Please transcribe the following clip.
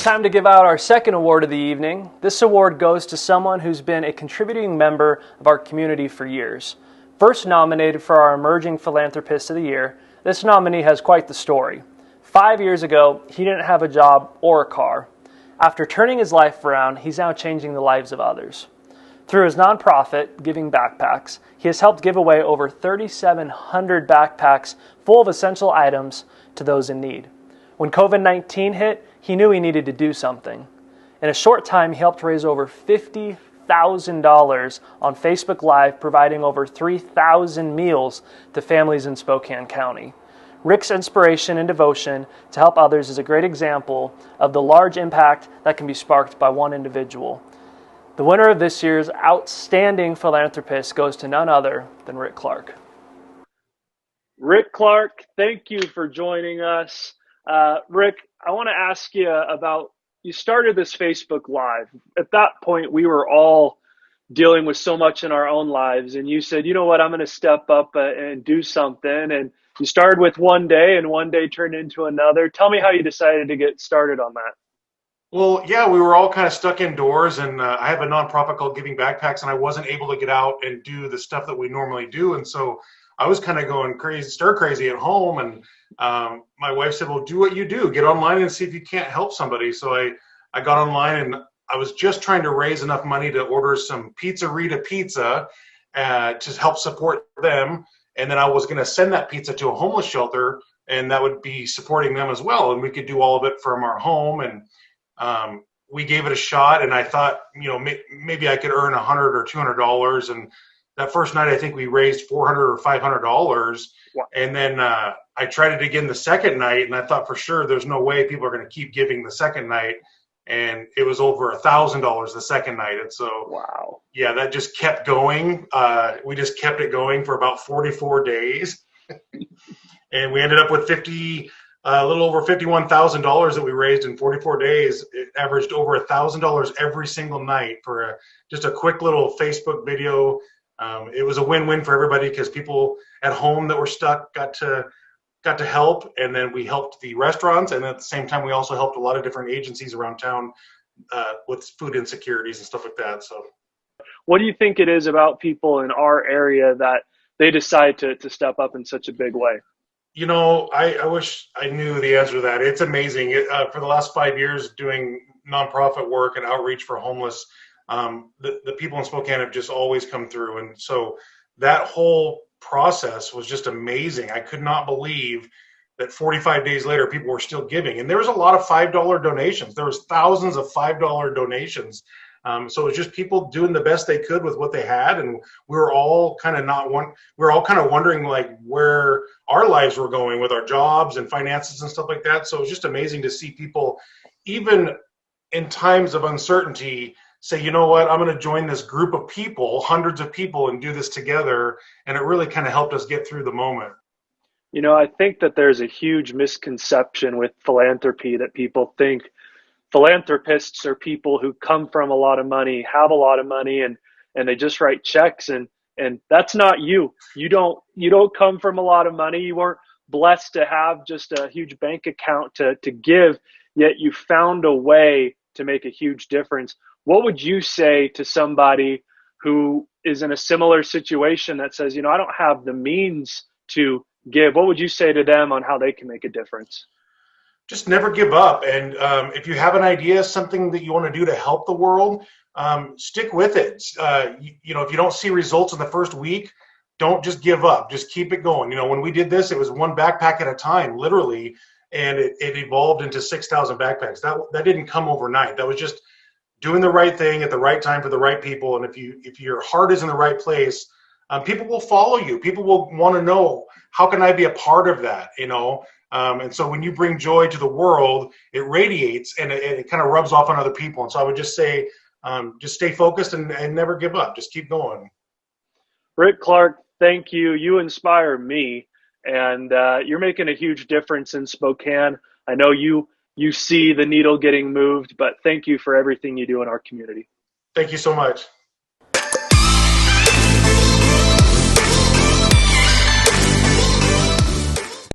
Time to give out our second award of the evening. This award goes to someone who's been a contributing member of our community for years. First nominated for our Emerging Philanthropist of the Year, this nominee has quite the story. 5 years ago, he didn't have a job or a car. After turning his life around, he's now changing the lives of others. Through his nonprofit, Giving Backpacks, he has helped give away over 3,700 backpacks full of essential items to those in need. When COVID-19 hit, he knew he needed to do something. In a short time, he helped raise over $50,000 on Facebook Live, providing over 3,000 meals to families in Spokane County. Rick's inspiration and devotion to help others is a great example of the large impact that can be sparked by one individual. The winner of this year's Outstanding Philanthropist goes to none other than Rick Clark. Rick Clark, thank you for joining us. Rick, I want to ask you about, you started this Facebook Live. At that point, we were all dealing with so much in our own lives, and you said, you know what, I'm going to step up and do something. And you started with one day, and one day turned into another. Tell me how you decided to get started on that. Well, yeah, we were all kind of stuck indoors, and I have a nonprofit called Giving Backpacks, and I wasn't able to get out and do the stuff that we normally do. And so I was kind of going crazy, stir crazy at home. And my wife said, well, do what you do. Get online and see if you can't help somebody. So I got online, and I was just trying to raise enough money to order some Pizzerita pizza to help support them. And then I was going to send that pizza to a homeless shelter, and that would be supporting them as well. And we could do all of it from our home. And we gave it a shot, and I thought, you know, maybe I could earn $100 or $200. And that first night, I think we raised $400 or $500. Wow. And then I tried it again the second night, and I thought for sure there's no way people are going to keep giving the second night. And it was over $1,000 the second night. And so, wow, yeah, that just kept going. We just kept it going for about 44 days. And we ended up with a little over $51,000 that we raised in 44 days. It averaged over $1,000 every single night for just a quick little Facebook video. It was a win-win for everybody because people at home that were stuck got to help, and then we helped the restaurants, and at the same time we also helped a lot of different agencies around town with food insecurities and stuff like that. So, what do you think it is about people in our area that they decide to step up in such a big way? You know, I wish I knew the answer to that. It's amazing. For the last 5 years doing nonprofit work and outreach for homeless, the people in Spokane have just always come through. And so that whole process was just amazing. I could not believe that 45 days later, people were still giving. And there was a lot of $5 donations. There was thousands of $5 donations. So it was just people doing the best they could with what they had. And we were all kind of wondering like where our lives were going with our jobs and finances and stuff like that. So it was just amazing to see people, even in times of uncertainty, say, you know what, I'm going to join this group of people, hundreds of people, and do this together. And it really kind of helped us get through the moment. You know, I think that there's a huge misconception with philanthropy that people think philanthropists are people who come from a lot of money, have a lot of money, and they just write checks. And that's not you. You don't come from a lot of money. You weren't blessed to have just a huge bank account to give, yet you found a way to make a huge difference. What would you say to somebody who is in a similar situation that says, you know, I don't have the means to give? What would you say to them on how they can make a difference? Just never give up. And if you have an idea, something that you want to do to help the world, stick with it. You know, if you don't see results in the first week, don't just give up. Just keep it going. You know, when we did this, it was one backpack at a time, literally, and it evolved into 6,000 backpacks. That didn't come overnight. That was just doing the right thing at the right time for the right people. And if your heart is in the right place, people will follow you. People will want to know, how can I be a part of that? You know. And so when you bring joy to the world, it radiates and it kind of rubs off on other people. And so I would just say, just stay focused and never give up. Just keep going. Rick Clark, thank you. You inspire me, and you're making a huge difference in Spokane. I know you see the needle getting moved, but thank you for everything you do in our community. Thank you so much.